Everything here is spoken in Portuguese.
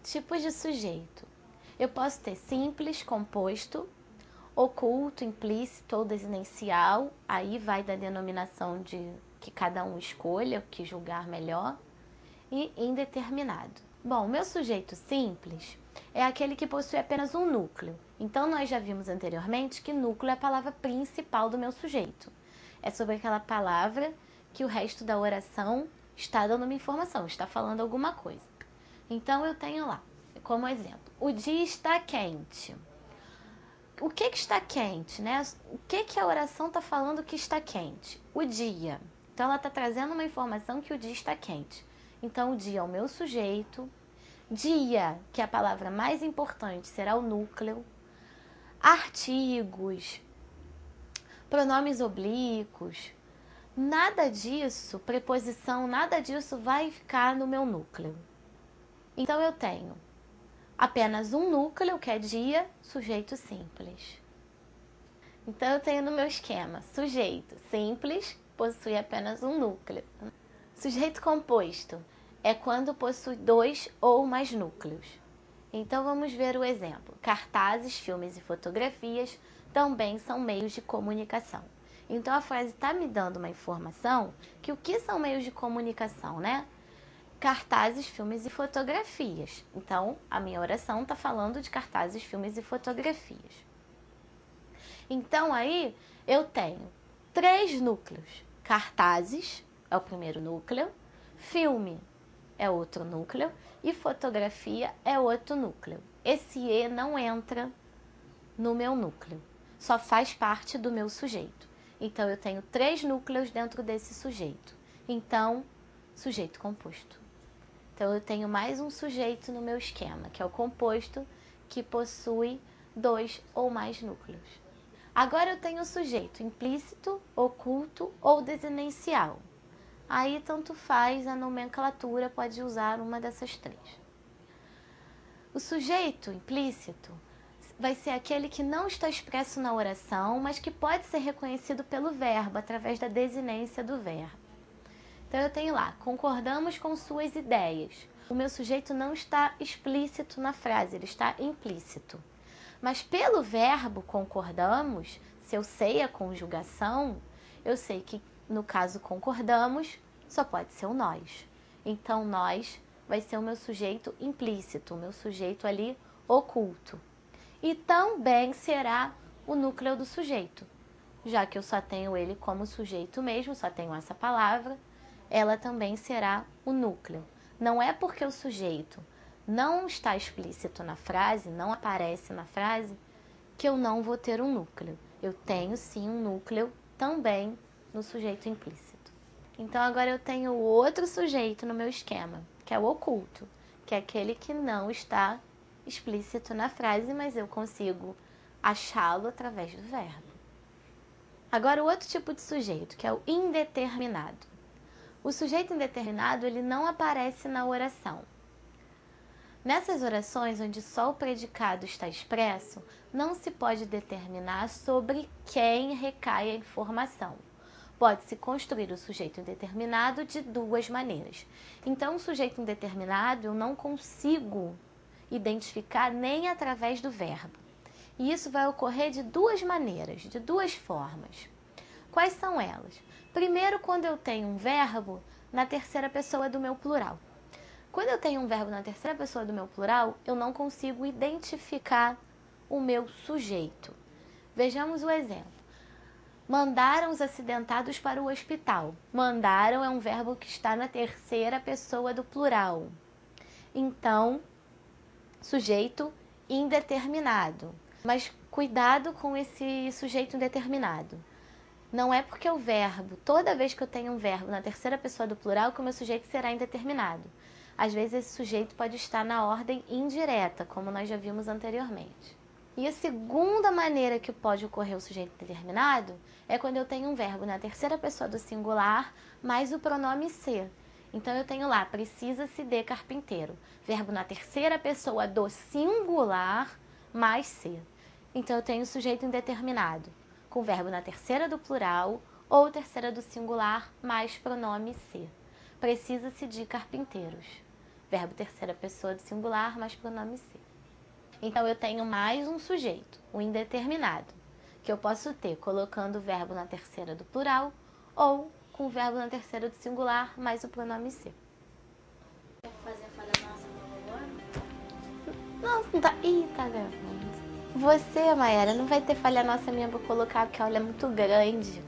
Tipos de sujeito. Eu posso ter simples, composto, oculto, implícito ou desinencial, aí vai da denominação de que cada um escolha, o que julgar melhor, e indeterminado. Bom, meu sujeito simples é aquele que possui apenas um núcleo. Então, nós já vimos anteriormente que núcleo é a palavra principal do meu sujeito. É sobre aquela palavra que o resto da oração está dando uma informação, está falando alguma coisa. Então, eu tenho lá, como exemplo, o dia está quente. O que está quente, né? O que a oração está falando que está quente? O dia. Então, ela está trazendo uma informação que o dia está quente. Então, o dia é o meu sujeito. Dia, que é a palavra mais importante, será o núcleo. Artigos, pronomes oblíquos, nada disso, preposição, nada disso vai ficar no meu núcleo. Então, eu tenho apenas um núcleo, que é dia, sujeito simples. Então, eu tenho no meu esquema, sujeito simples, possui apenas um núcleo. Sujeito composto é quando possui dois ou mais núcleos. Então, vamos ver o exemplo. Cartazes, filmes e fotografias também são meios de comunicação. Então, a frase está me dando uma informação que o que são meios de comunicação, né? Cartazes, filmes e fotografias. Então, a minha oração está falando de cartazes, filmes e fotografias. Então, aí, eu tenho 3 núcleos. Cartazes é o primeiro núcleo, filme é outro núcleo e fotografia é outro núcleo. Esse E não entra no meu núcleo, só faz parte do meu sujeito. Então, eu tenho 3 núcleos dentro desse sujeito. Então, sujeito composto. Então, eu tenho mais um sujeito no meu esquema, que é o composto, que possui 2 ou mais núcleos. Agora, eu tenho o sujeito implícito, oculto ou desinencial. Aí, tanto faz, a nomenclatura pode usar uma dessas 3. O sujeito implícito vai ser aquele que não está expresso na oração, mas que pode ser reconhecido pelo verbo, através da desinência do verbo. Então, eu tenho lá, concordamos com suas ideias. O meu sujeito não está explícito na frase, ele está implícito. Mas pelo verbo concordamos, se eu sei a conjugação, eu sei que no caso concordamos, só pode ser o nós. Então, nós vai ser o meu sujeito implícito, o meu sujeito ali oculto. E também será o núcleo do sujeito, já que eu só tenho ele como sujeito mesmo, só tenho essa palavra, ela também será o núcleo. Não é porque o sujeito não está explícito na frase, não aparece na frase, que eu não vou ter um núcleo. Eu tenho sim um núcleo também no sujeito implícito. Então, agora eu tenho outro sujeito no meu esquema, que é o oculto, que é aquele que não está explícito na frase, mas eu consigo achá-lo através do verbo. Agora, o outro tipo de sujeito, que é o indeterminado. O sujeito indeterminado, ele não aparece na oração. Nessas orações onde só o predicado está expresso, não se pode determinar sobre quem recai a informação. Pode-se construir o sujeito indeterminado de 2 maneiras. Então, o sujeito indeterminado eu não consigo identificar nem através do verbo. E isso vai ocorrer de 2 maneiras, de 2 formas. Quais são elas? Primeiro, quando eu tenho um verbo na terceira pessoa do meu plural. Quando eu tenho um verbo na terceira pessoa do meu plural, eu não consigo identificar o meu sujeito. Vejamos o exemplo. Mandaram os acidentados para o hospital. Mandaram é um verbo que está na terceira pessoa do plural. Então, sujeito indeterminado. Mas cuidado com esse sujeito indeterminado. Não é porque o verbo, toda vez que eu tenho um verbo na terceira pessoa do plural, que o meu sujeito será indeterminado. Às vezes esse sujeito pode estar na ordem indireta, como nós já vimos anteriormente. E a segunda maneira que pode ocorrer o sujeito indeterminado é quando eu tenho um verbo na terceira pessoa do singular, mais o pronome ser. Então eu tenho lá, precisa-se de carpinteiro. Verbo na terceira pessoa do singular, mais ser. Então eu tenho sujeito indeterminado, com verbo na terceira do plural ou terceira do singular, mais pronome ser. Precisa-se de carpinteiros. verbo terceira pessoa do singular mais pronome ser. Então eu tenho mais um sujeito, o indeterminado, que eu posso ter colocando o verbo na terceira do plural ou com o verbo na terceira do singular mais o pronome ser. Quer fazer a falha nossa agora? Nossa, não tá... Ih, tá gravando. Você, Mayara, não vai ter falha nossa minha pra colocar, porque a aula é muito grande.